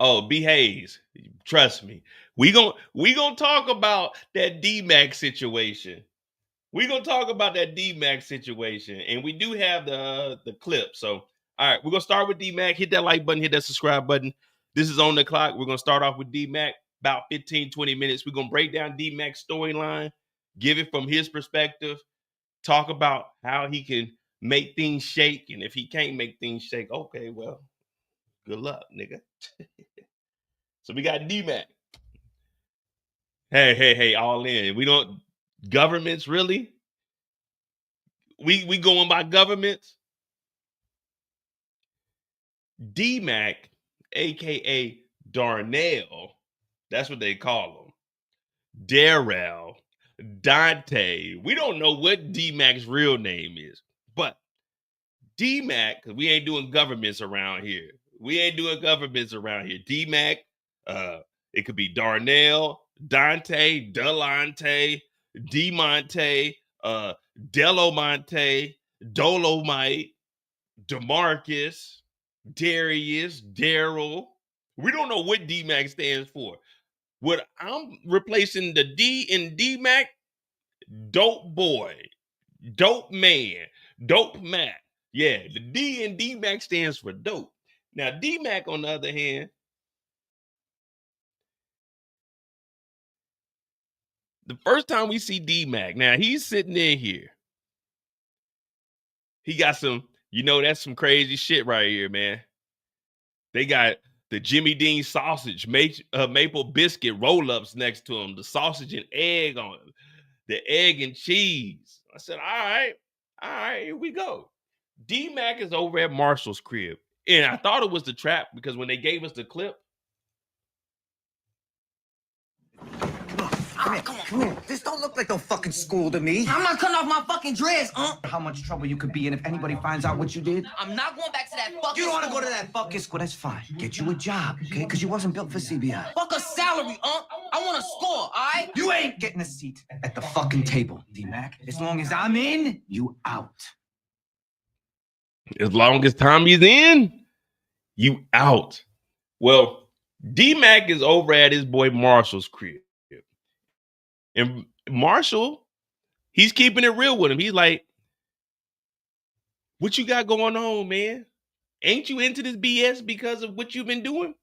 Oh, B Hayes. Trust me. We gonna talk about that DMac situation. We're gonna talk about that DMac situation, and we do have the clip. So, all right, we're gonna start with DMac. Hit that like button, hit that subscribe button. This is on the clock. We're gonna start off with DMac, about 15, 20 minutes. We're gonna break down DMac's storyline, give it from his perspective, talk about how he can make things shake, and if he can't make things shake, okay, well, good luck, nigga. So we got DMac. Hey, all in. We don't governments really. We going by governments. DMac, aka Darnell, that's what they call him. Darrell, Dante. We don't know what DMac's real name is, but DMac, because we ain't doing governments around here. DMac, it could be Darnell, Dante, Delonte, Demonte, Delomonte, Dolomite, DeMarcus, Darius, Daryl. We don't know what DMac stands for. What I'm replacing the D in DMac, dope boy, dope man, dope Mac. Yeah, the D in DMac stands for dope. Now, DMac, on the other hand, the first time we see DMac, now he's sitting in here. He got some, that's some crazy shit right here, man. They got the Jimmy Dean sausage, maple biscuit roll-ups next to him, the sausage and egg on it, the egg and cheese. I said, all right, here we go. DMac is over at Marshall's crib. And I thought it was the trap because when they gave us the clip. Come here. This don't look like no fucking school to me. I'm not cutting off my fucking dreads, How much trouble you could be in if anybody finds out what you did? I'm not going back to that fucking You don't want to school. go to that fucking school, that's fine. Get you a job, okay? Because you wasn't built for CBI. Fuck a salary, I want to score, all right? You ain't getting a seat at the fucking table, DMac. As long as I'm in, you out. As long as Tommy's in, you out. Well, DMac is over at his boy Marshall's crib. And Marshall, he's keeping it real with him. He's like, what you got going on, man? Ain't you into this BS because of what you've been doing?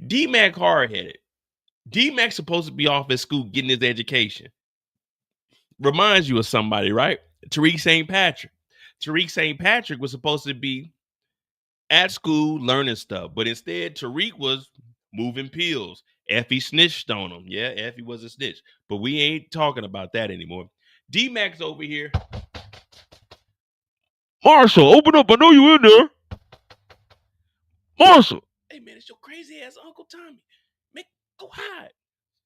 DMac hard-headed. DMac's supposed to be off at school getting his education. Reminds you of somebody, right? Tariq St. Patrick. Tariq St. Patrick was supposed to be at school learning stuff, but instead Tariq was moving pills. Effie snitched on him. Yeah, Effie was a snitch. But we ain't talking about that anymore. DMac's over here. Marshall, open up. I know you in there. Marshall. Hey, man, it's your crazy ass Uncle Tommy. Man, go hide.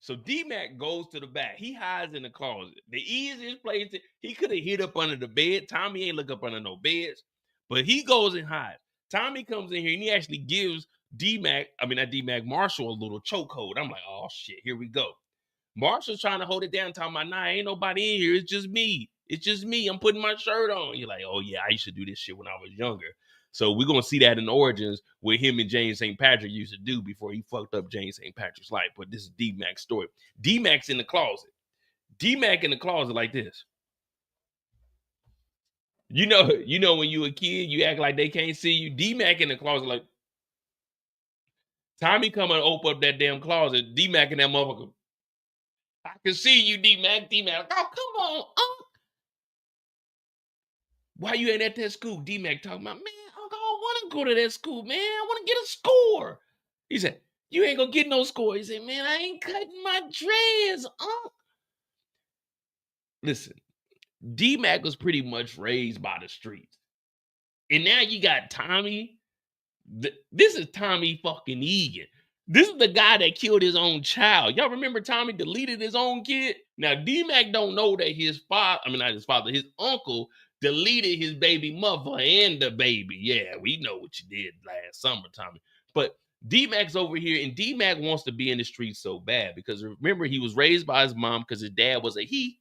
So DMac goes to the back. He hides in the closet. The easiest place he could have hid up under the bed. Tommy ain't look up under no beds. But he goes and hides. Tommy comes in here and he actually gives Marshall a little chokehold. I'm like, oh shit, here we go. Marshall's trying to hold it down, talking about, nah, ain't nobody in here. It's just me. I'm putting my shirt on. You're like, oh yeah, I used to do this shit when I was younger. So we're going to see that in Origins where him and James St. Patrick used to do before he fucked up James St. Patrick's life. But this is DMac's story. DMac's in the closet. DMac in the closet like this. You know when you a kid, you act like they can't see you. DMac in the closet like, Tommy come and open up that damn closet. DMac and that motherfucker. I can see you, DMac. DMac. Oh, come on, Why you ain't at that school? DMac talking about, man, Uncle, I don't want to go to that school, man. I want to get a score. He said, you ain't gonna get no score. He said, man, I ain't cutting my dreads, Listen, DMac was pretty much raised by the streets. And now you got Tommy. This is Tommy fucking Egan. This is the guy that killed his own child. Y'all remember Tommy deleted his own kid? Now, DMac don't know that his uncle deleted his baby mother and the baby. Yeah, we know what you did last summer, Tommy. But DMac's over here, and DMac wants to be in the streets so bad because remember, he was raised by his mom because his dad was a he.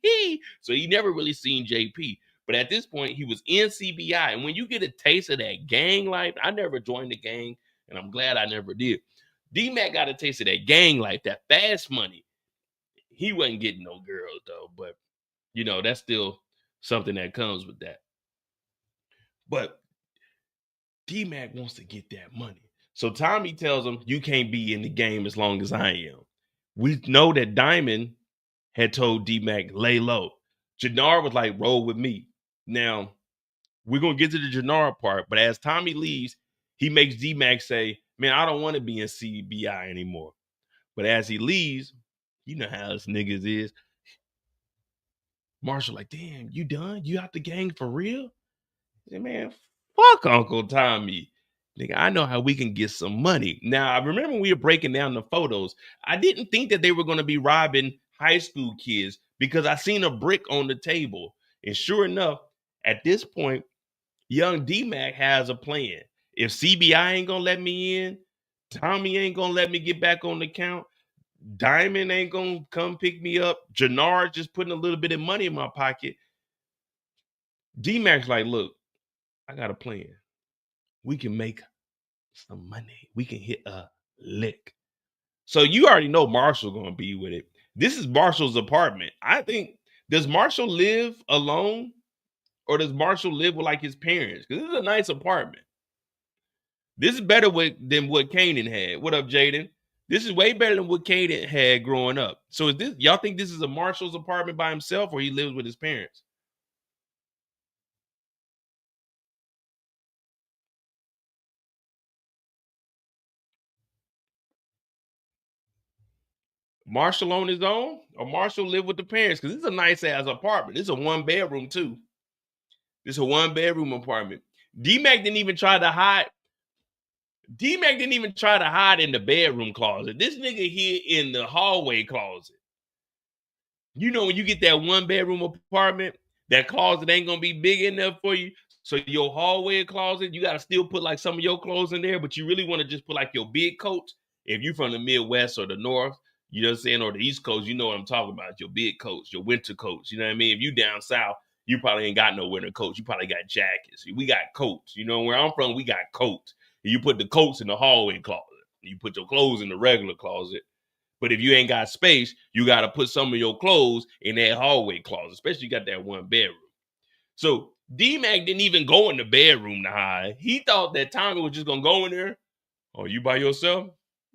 So he never really seen JP. But at this point, he was in CBI. And when you get a taste of that gang life, I never joined the gang, and I'm glad I never did. DMac got a taste of that gang life, that fast money. He wasn't getting no girls though, but you know, that's still something that comes with that. But DMac wants to get that money. So Tommy tells him, you can't be in the game as long as I am. We know that Diamond had told DMac, lay low. Jenard was like, roll with me. Now, we're going to get to the Jenard part, but as Tommy leaves, he makes DMac say, man, I don't want to be in CBI anymore. But as he leaves, you know how this niggas is. Marshall like, damn, you done? You out the gang for real? He said, man, fuck Uncle Tommy. Nigga, I know how we can get some money. Now, I remember when we were breaking down the photos, I didn't think that they were going to be robbing high school kids because I seen a brick on the table. And sure enough, at this point, young DMac has a plan. If CBI ain't going to let me in, Tommy ain't going to let me get back on the count, Diamond ain't going to come pick me up, Jenard just putting a little bit of money in my pocket. DMac's like, look, I got a plan. We can make some money. We can hit a lick. So you already know Marshall going to be with it. This is Marshall's apartment. I think, does Marshall live alone or does Marshall live with like his parents? Because this is a nice apartment. This is better than what Kanan had. What up, Jaden? This is way better than what Kanan had growing up. So is this, y'all think this is a Marshall's apartment by himself or he lives with his parents? Marshall on his own or Marshall live with the parents? Because it's a nice ass apartment. It's a 1-bedroom too. It's a 1-bedroom apartment. DMac didn't even try to hide. DMac didn't even try to hide in the bedroom closet. This nigga hid in the hallway closet. You know, when you get that 1-bedroom apartment, that closet ain't gonna be big enough for you. So your hallway closet, you gotta still put like some of your clothes in there, but you really want to just put like your big coats. If you're from the Midwest or the North, you know what I'm saying, or the East Coast, you know what I'm talking about. Your big coats, your winter coats. You know what I mean? If you down south, you probably ain't got no winter coats. You probably got jackets. We got coats. You know, where I'm from, we got coats. You put the coats in the hallway closet. You put your clothes in the regular closet. But if you ain't got space, you got to put some of your clothes in that hallway closet, especially you got that 1 bedroom. So DMac didn't even go in the bedroom to hide. He thought that Tommy was just going to go in there. Oh, you by yourself?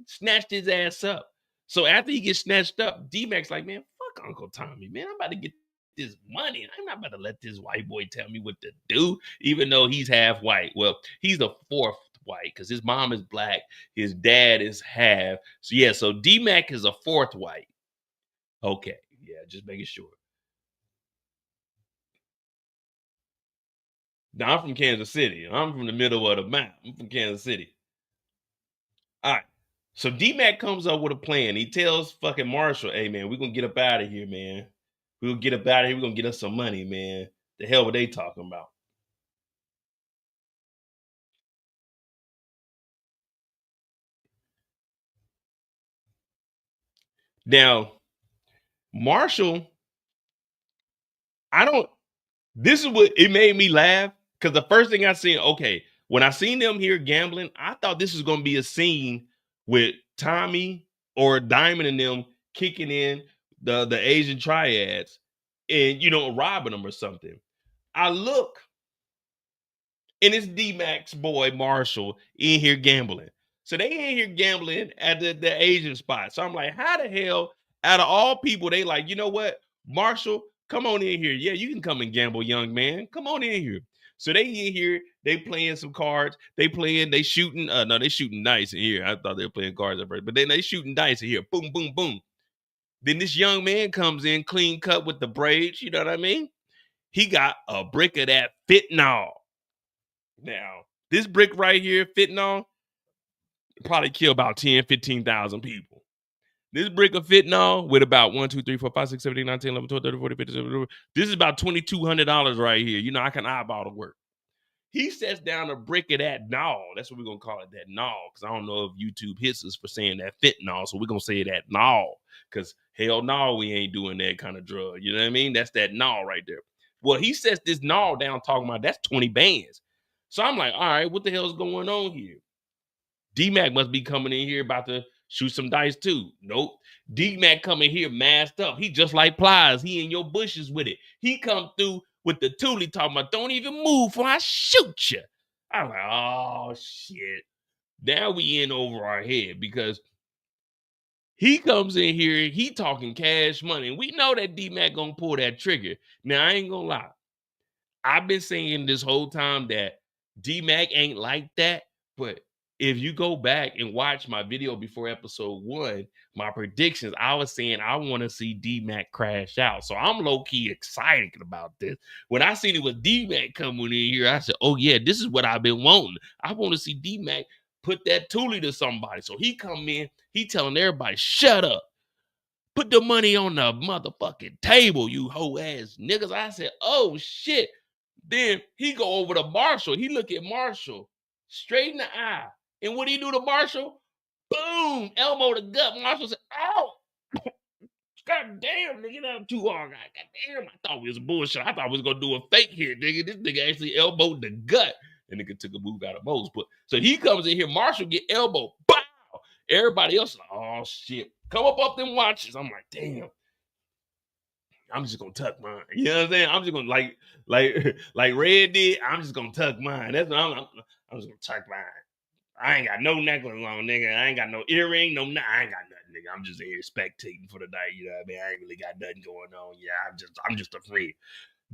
Snatched his ass up. So after he gets snatched up, DMac's like, man, fuck Uncle Tommy, man. I'm about to get this money. I'm not about to let this white boy tell me what to do, even though he's half white. Well, he's the 4th white because his mom is black. His dad is half. So, yeah, so DMac is a 4th white. Okay, yeah, just making sure. Now, I'm from Kansas City. I'm from the middle of the map. I'm from Kansas City. All right. So DMac comes up with a plan. He tells fucking Marshall, hey, man, we're going to get up out of here, man. We're going to get up out of here. We're going to get us some money, man. The hell were they talking about? Now, Marshall, this is what, it made me laugh because the first thing I seen, okay, when I seen them here gambling, I thought this was going to be a scene with Tommy or Diamond and them kicking in the Asian triads and, you know, robbing them or something. I look, and it's DMac's boy Marshall in here gambling. So they in here gambling at the Asian spot. So I'm like, how the hell, out of all people, they like, you know what, Marshall, come on in here. Yeah, you can come and gamble, young man. Come on in here. So they in here, they playing some cards. They shooting. No, they shooting dice in here. I thought they were playing cards at first, but then they shooting dice in here. Boom, boom, boom. Then this young man comes in, clean cut with the braids. You know what I mean? He got a brick of that fentanyl. Now, this brick right here, fentanyl, probably kill about 10, 15,000 people. This brick of fentanyl with about 1, 2, 3, 4, 5, 6, 7, 8, 9, 10, 11, 12, 13, 14, 15, 16, this is about $2,200 right here. You know, I can eyeball the work. He sets down a brick of that gnaw. That's what we're going to call it, that gnaw, because I don't know if YouTube hits us for saying that fentanyl, so we're going to say that gnaw, because hell no, we ain't doing that kind of drug. You know what I mean? That's that gnaw right there. Well, he sets this gnaw down talking about that's 20 bands. So I'm like, all right, what the hell's going on here? DMac must be coming in here about to Shoot some dice too. Nope. DMac coming here masked up. He just like Plies. He in your bushes with it. He come through with the Thule talking about, don't even move or I shoot you. I'm like, oh, shit. Now we in over our head because he comes in here, he talking cash money. And we know that DMac gonna pull that trigger. Now, I ain't gonna lie. I've been saying this whole time that DMac ain't like that. But if you go back and watch my video before episode 1, my predictions, I was saying I want to see DMac crash out. So I'm low-key excited about this. When I seen it with DMac coming in here, I said, oh yeah, this is what I've been wanting. I want to see DMac put that Thule to somebody. So he come in, he telling everybody, shut up. Put the money on the motherfucking table, you hoe ass niggas. I said, oh shit. Then he go over to Marshall. He look at Marshall straight in the eye. And what he do to Marshall? Boom! Elbow to gut. Marshall said, ow! God damn, nigga, that was too hard. God damn, I thought it was bullshit. I thought I was going to do a fake here, nigga. This nigga actually elbowed the gut. And nigga took a move out of Mose. But so he comes in here. Marshall get elbowed. Bow! Everybody else like, oh, shit. Come up them watches. I'm like, damn. I'm just gonna tuck mine. You know what I'm saying? I'm just gonna like Red did. I'm just gonna tuck mine. That's what I'm just gonna tuck mine. I ain't got no necklace on, nigga. I ain't got no earring, I ain't got nothing, nigga. I'm just here spectating for the night. You know what I mean? I ain't really got nothing going on. Yeah, I'm just a friend.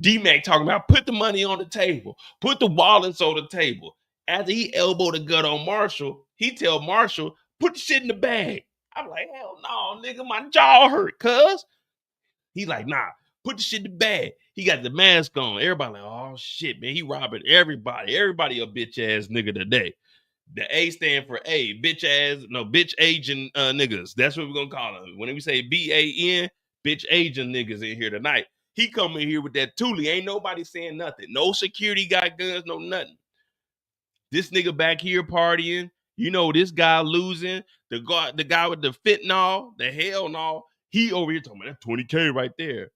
DMac talking about put the money on the table, put the wallets on the table. After he elbowed the gut on Marshall, he tell Marshall put the shit in the bag. I'm like, hell no, nigga, my jaw hurt, cuz. He like, nah, put the shit in the bag. He got the mask on. Everybody like, oh shit, man. He robbing everybody. Everybody a bitch ass nigga today. The A stand for A, bitch agent niggas. That's what we're gonna call them. When we say BAN, bitch agent niggas in here tonight. He come in here with that Thule. Ain't nobody saying nothing. No security got guns, no nothing. This nigga back here partying. You know, this guy losing. The guy with the fentanyl, the hell no. He over here talking about that 20K right there.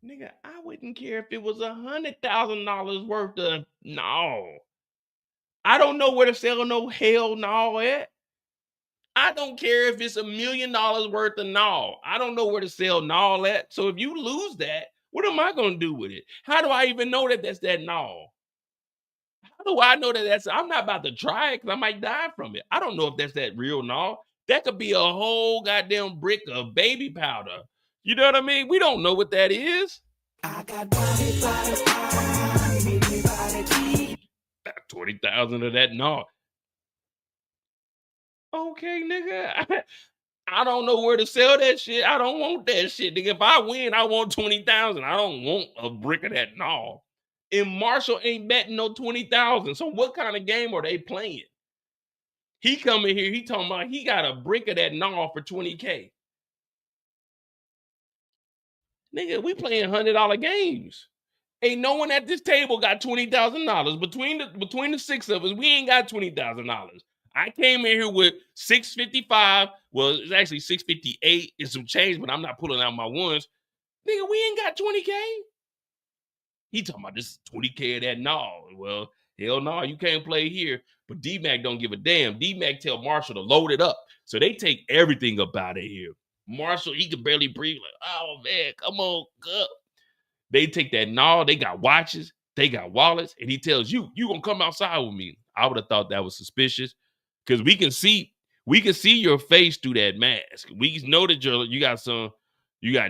Nigga, I wouldn't care if it was $100,000 worth of no. I don't know where to sell no hell no at. I don't care if it's $1 million worth of no. I don't know where to sell no at. So if you lose that, what am I gonna do with it? How do I even know that that's that no? How do I know that that's? I'm not about to try it because I might die from it. I don't know if that's that real no. That could be a whole goddamn brick of baby powder. You know what I mean? We don't know what that is. I got 20,000 of that no. Okay, nigga. I don't know where to sell that shit. I don't want that shit, nigga. If I win, I want 20,000. I don't want a brick of that no. And Marshall ain't betting no 20,000. So what kind of game are they playing? He come in here, he talking about he got a brick of that no for 20K. Nigga, we playing $100 games. Ain't no one at this table got $20,000. Between the six of us, we ain't got $20,000. I came in here with $655. Well, it's actually $658 and some change, but I'm not pulling out my ones. Nigga, we ain't got 20K. He talking about this 20K of that no. Well, hell no, you can't play here. But DMac don't give a damn. DMac tell Marshall to load it up. So they take everything up out of here. Marshall, he can barely breathe. Like, oh man, come on, go. They take that no. They got watches. They got wallets. And he tells you gonna come outside with me. I would have thought that was suspicious because we can see your face through that mask. We know that you got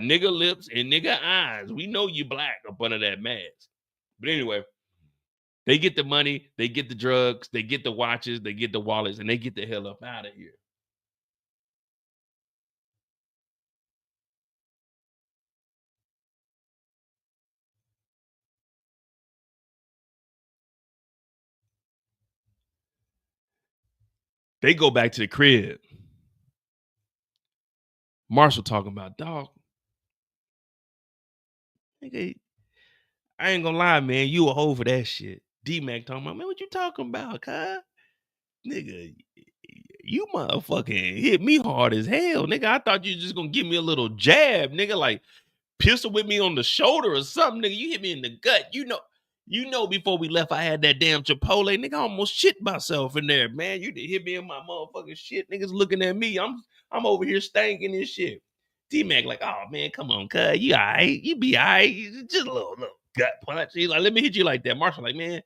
nigga lips and nigga eyes. We know you black up under that mask. But anyway, they get the money, they get the drugs, they get the watches, they get the wallets, and they get the hell up out of here. They go back to the crib. Marshall talking about, dog. Nigga, I ain't gonna lie, man. You a hoe for that shit. DMac talking about, man, what you talking about, cuz? Nigga, you motherfucking hit me hard as hell. Nigga, I thought you was just gonna give me a little jab. Nigga, like pistol with me on the shoulder or something. Nigga, you hit me in the gut. You know, You know, before we left, I had that damn Chipotle. Nigga, I almost shit myself in there, man. You did hit me in my motherfucking shit. Niggas looking at me. I'm over here stanking this shit. DMac like, oh man, come on, cuz. You all right. You be all right. Just a little gut punch. He's like, let me hit you like that. Marshall like, man,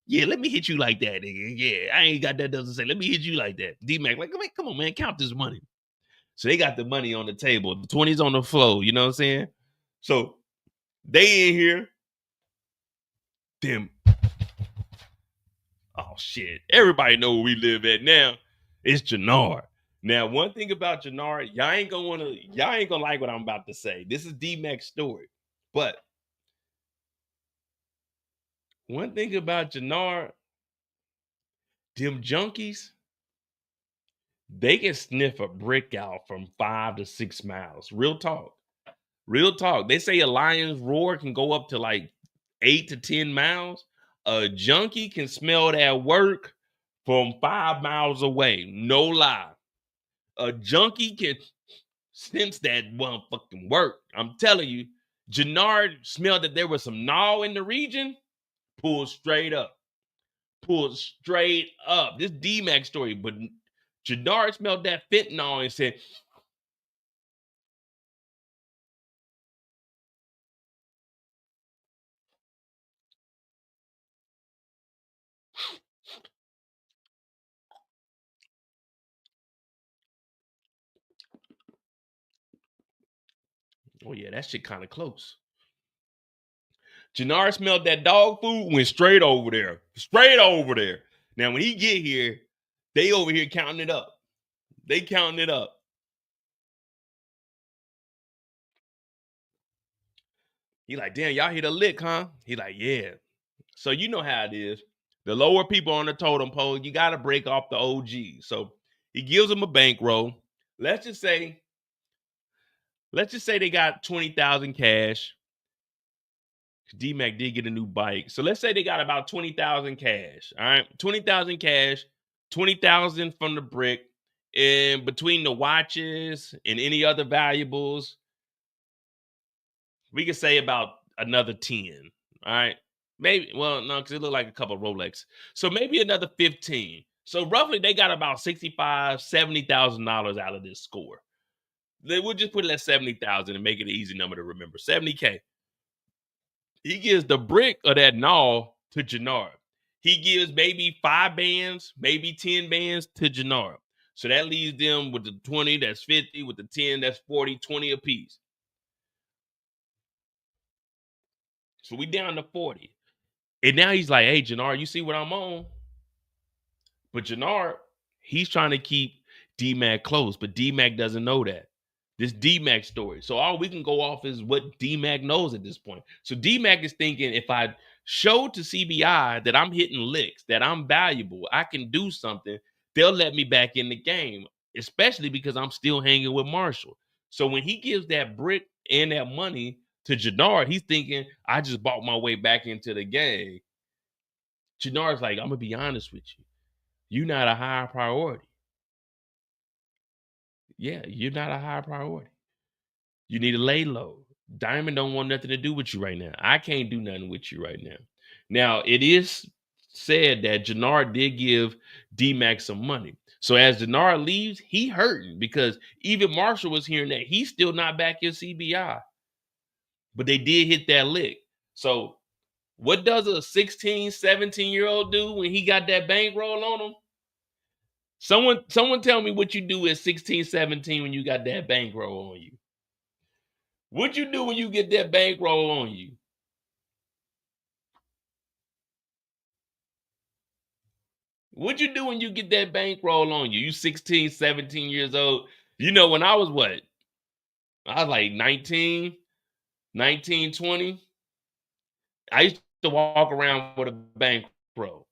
yeah, let me hit you like that, nigga. Yeah, I ain't got that doesn't say. Let me hit you like that. DMac like, come on, man, count this money. So they got the money on the table. The 20's on the floor. You know what I'm saying? So they in here. Them. Oh shit! Everybody know where we live at now. It's Jenard. Now, one thing about Jenard, y'all ain't gonna like what I'm about to say. This is DMac's story, but one thing about Jenard, them junkies, they can sniff a brick out from 5 to 6 miles. Real talk. Real talk. They say a lion's roar can go up to like 8 to 10 miles. A junkie can smell that work from 5 miles away. No lie. A junkie can sense that motherfucking work. I'm telling you, Jenard smelled that there was some gnaw in the region. Pulled straight up. Pulled straight up. This DMac story, but Jenard smelled that fentanyl and said, oh yeah, that shit kind of close. Jenard smelled that dog food, went straight over there. Straight over there. Now, when he get here, they over here counting it up. They counting it up. He like, damn, y'all hit a lick, huh? He like, yeah. So you know how it is. The lower people on the totem pole, you got to break off the OG. So he gives them a bankroll. Let's just say they got 20,000 cash. DMac did get a new bike. So let's say they got about 20,000 cash. All right. 20,000 cash, 20,000 from the brick. And between the watches and any other valuables, we could say about another 10. All right. Maybe, well, no, because it looked like a couple of Rolex. So maybe another 15. So roughly they got about $65,000, $70,000 out of this score. We'll just put it at 70,000 and make it an easy number to remember. 70K. He gives the brick of that gnaw to Jenard. He gives maybe 5 bands, maybe 10 bands to Jenard. So that leaves them with the 20, that's 50, with the 10, that's 40, 20 apiece. So we down to 40. And now he's like, hey, Jenard, you see what I'm on? But Jenard, he's trying to keep DMac close, but DMac doesn't know that. This DMac story. So all we can go off is what DMac knows at this point. So DMac is thinking, if I show to CBI that I'm hitting licks, that I'm valuable, I can do something, they'll let me back in the game, especially because I'm still hanging with Marshall. So when he gives that brick and that money to Jenard, he's thinking, I just bought my way back into the game. Jenard's like, I'm going to be honest with you. You're not a high priority. Yeah, you're not a high priority. You need to lay low. Diamond don't want nothing to do with you right now. I can't do nothing with you right now. Now, it is said that Jenard did give DMac some money. So as Jenard leaves, he hurting because even Marshall was hearing that he's still not back in CBI. But they did hit that lick. So what does a 16, 17-year-old do when he got that bankroll on him? Someone tell me what you do at 16, 17 when you got that bankroll on you. What you do when you get that bankroll on you? What you do when you get that bankroll on you? You 16, 17 years old. You know, when I was what? I was like 19, 20. I used to walk around with a bankroll.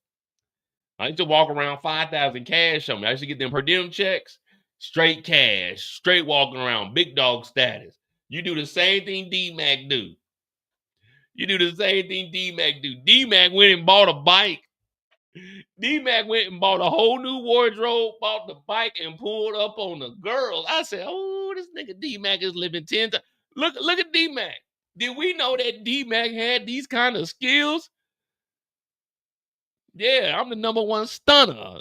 I used to walk around 5,000 cash on me. I used to get them per diem checks, straight cash, straight walking around, big dog status. You do the same thing DMac do. You do the same thing DMac do. DMac went and bought a bike. DMac went and bought a whole new wardrobe, bought the bike, and pulled up on the girls. I said, oh, this nigga DMac is living 10 times. Look at DMac. Did we know that DMac had these kind of skills? Yeah, I'm the #1 stunner.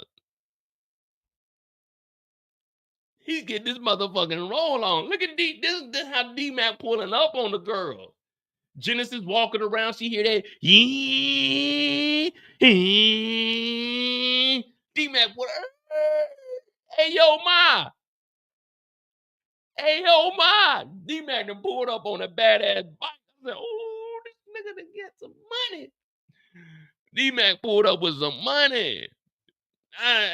He's getting this motherfucking roll on. Look at this how DMac pulling up on the girl. Genesis walking around, she hear that. DMac, what? Hey, yo, ma. Hey, yo, ma. DMac done pulled up on a badass bike. I said, oh, this nigga done get some money. DMac pulled up with some money.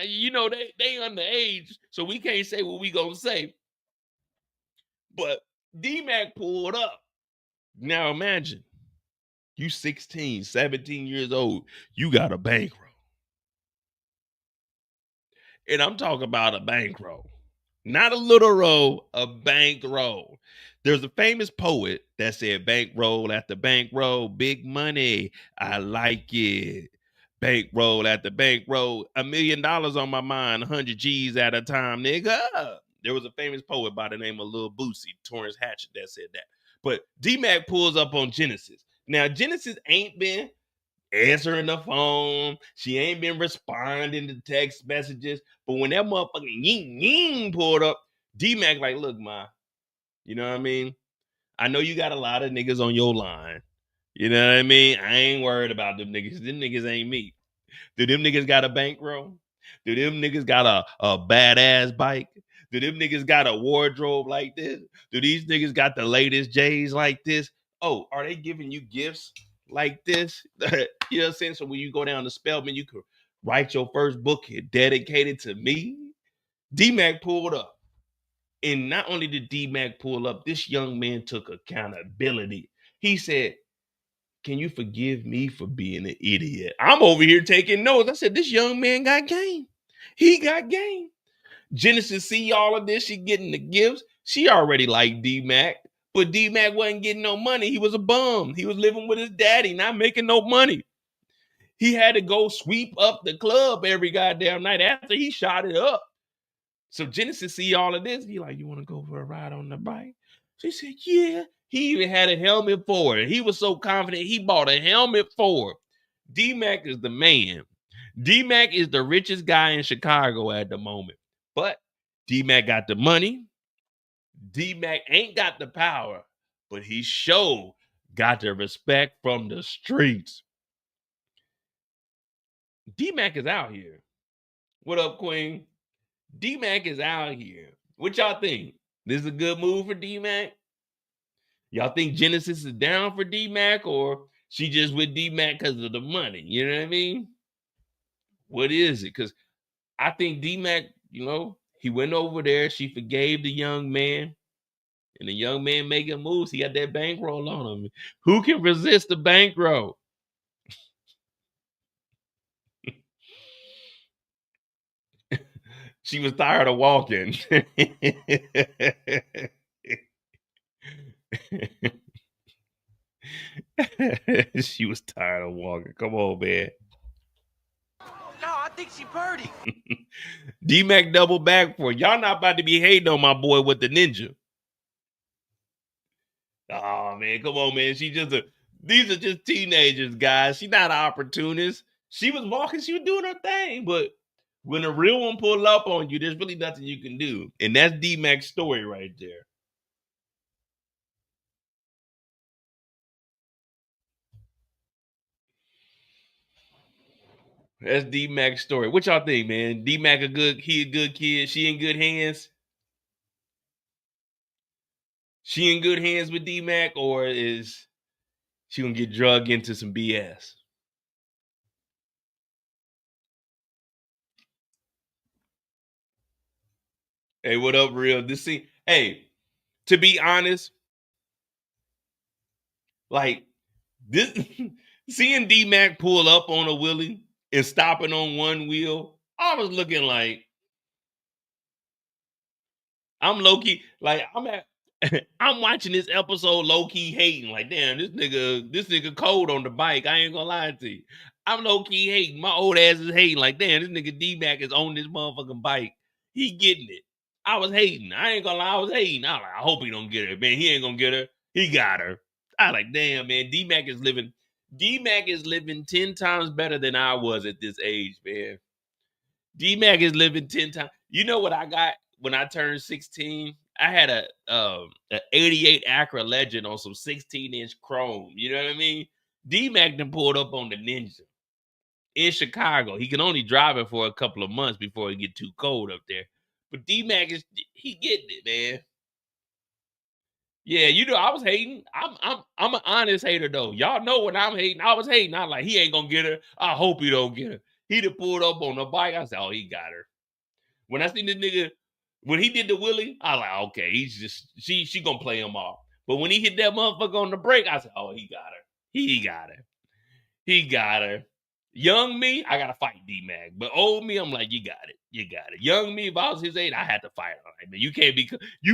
You know, they underage, so we can't say what we gonna say. But DMac pulled up. Now imagine, you 16, 17 years old, you got a bankroll. And I'm talking about a bankroll. Not a little roll, a bankroll. There's a famous poet that said bankroll after bankroll, big money, I like it. Bankroll after bankroll, $1 million on my mind, 100 G's at a time, nigga. There was a famous poet by the name of Lil Boosie, Torrance Hatchet, that said that. But DMac pulls up on Genesis. Now, Genesis ain't been answering the phone. She ain't been responding to text messages. But when that motherfucking ying pulled up, DMac like, look, ma, you know what I mean? I know you got a lot of niggas on your line. You know what I mean? I ain't worried about them niggas. Them niggas ain't me. Do them niggas got a bankroll? Do them niggas got a badass bike? Do them niggas got a wardrobe like this? Do these niggas got the latest J's like this? Oh, are they giving you gifts like this? You know what I'm saying? So when you go down to Spelman, you could write your first book dedicated to me. DMac pulled up. And not only did DMac pull up, this young man took accountability. He said, can you forgive me for being an idiot? I'm over here taking notes. I said, this young man got game. He got game. Genesis see all of this. She getting the gifts. She already liked DMac, but DMac wasn't getting no money. He was a bum. He was living with his daddy, not making no money. He had to go sweep up the club every goddamn night after he shot it up. So Genesis see all of this. He like, you want to go for a ride on the bike? She said, yeah. He even had a helmet for it. He was so confident he bought a helmet for it. DMac is the man. DMac is the richest guy in Chicago at the moment. But DMac got the money. DMac ain't got the power, but he sure got the respect from the streets. DMac is out here. What up, Queen? DMac is out here. What y'all think? This is a good move for DMac? Y'all think Genesis is down for DMac, or she just with DMac because of the money? You know what I mean? What is it? Because I think DMac, you know, he went over there. She forgave the young man. And the young man making moves. He got that bankroll on him. Who can resist the bankroll? She was tired of walking. She was tired of walking. Come on, man. No, I think she birdie. DMac double back for y'all. Not about to be hating on my boy with the ninja. Oh man, come on, man. These are just teenagers, guys. She's not an opportunist. She was walking, she was doing her thing, but when a real one pull up on you, there's really nothing you can do. And that's DMac's story right there. That's DMac's story. What y'all think, man? DMac a good kid. She in good hands? She in good hands with DMac, or is she gonna get drugged into some BS? Hey, what up, real? Hey, to be honest, like this, seeing DMac pull up on a Willie and stopping on one wheel, I was looking like I'm low key, like I'm watching this episode low key hating, like damn, this nigga cold on the bike. I ain't gonna lie to you. I'm low key hating. My old ass is hating, like damn, this nigga DMac is on this motherfucking bike. He getting it. I was hating. I ain't gonna lie, I was hating. I was like, I hope he don't get her. Man, he ain't gonna get her. He got her. I like, damn, man, DMac is living 10 times better than I was at this age, man. DMac is living 10 times. You know what I got when I turned 16? I had a 88 Acura Legend on some 16-inch chrome. You know what I mean? DMac done pulled up on the Ninja in Chicago. He can only drive it for a couple of months before it get too cold up there. But DMac he getting it, man. Yeah, you know, I was hating. I'm an honest hater though. Y'all know when I'm hating, I was hating. I'm like, he ain't gonna get her. I hope he don't get her. He done pulled up on the bike. I said, oh, he got her. When I seen this nigga, when he did the wheelie, I like, okay, he's just she gonna play him off. But when he hit that motherfucker on the brake, I said, oh, he got her. He got her. He got her. Young me, I gotta fight DMac. But old me, I'm like, you got it. You got it. Young me, if I was his age, I had to fight him. Like, man, you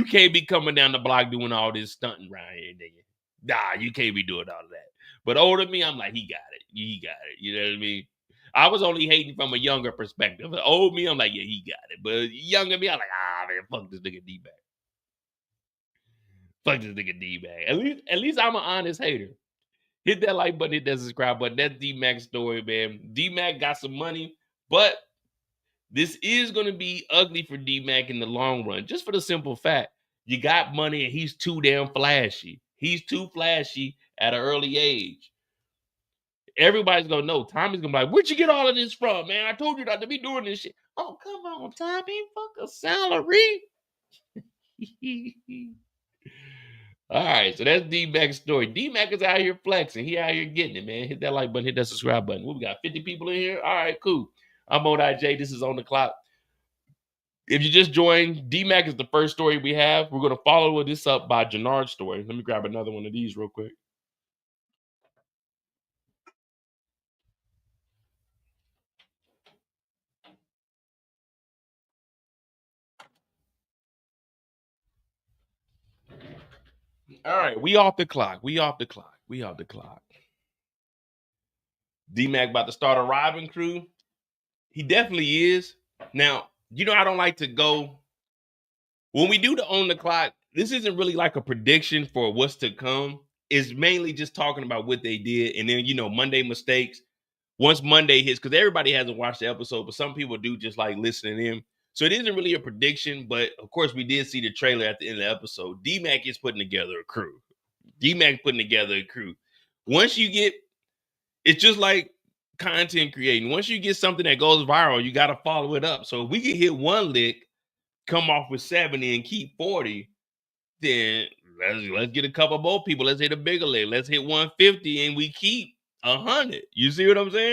can't be coming down the block doing all this stunting around here, nigga. Nah, you can't be doing all of that. But older me, I'm like, he got it. He got it. You know what I mean? I was only hating from a younger perspective. But old me, I'm like, yeah, he got it. But younger me, I'm like, man, fuck this nigga DMac. Fuck this nigga DMac. At least I'm an honest hater. Hit that like button, hit that subscribe button. That's DMac story, man. DMac got some money, but this is going to be ugly for DMac in the long run. Just for the simple fact, you got money and he's too damn flashy. He's too flashy at an early age. Everybody's going to know. Tommy's going to be like, where'd you get all of this from, man? I told you not to be doing this shit. Oh, come on, Tommy. Fuck a salary. All right, so that's DMac's story. DMac is out here flexing. He out here getting it, man. Hit that like button, hit that subscribe button. We got 50 people in here. All right, cool. I'm on IJ. This is On the Clock. If you just joined, DMac is the first story we have. We're going to follow this up by Jenard's story. Let me grab another one of these real quick. All right, we off the clock. DMac about to start a robbing crew. He definitely is. Now, you know I don't like to go. When we do the On the Clock, this isn't really like a prediction for what's to come. It's mainly just talking about what they did. And then, you know, Monday mistakes. Once Monday hits, because everybody hasn't watched the episode, but some people do just like listening in. So it isn't really a prediction, but of course we did see the trailer at the end of the episode. DMac is putting together a crew. Once you get, it's just like content creating. Once you get something that goes viral, you got to follow it up. So if we can hit one lick, come off with 70 and keep 40, then let's get a couple more people. Let's hit a bigger lick. Let's hit 150 and we keep 100. You see what I'm saying?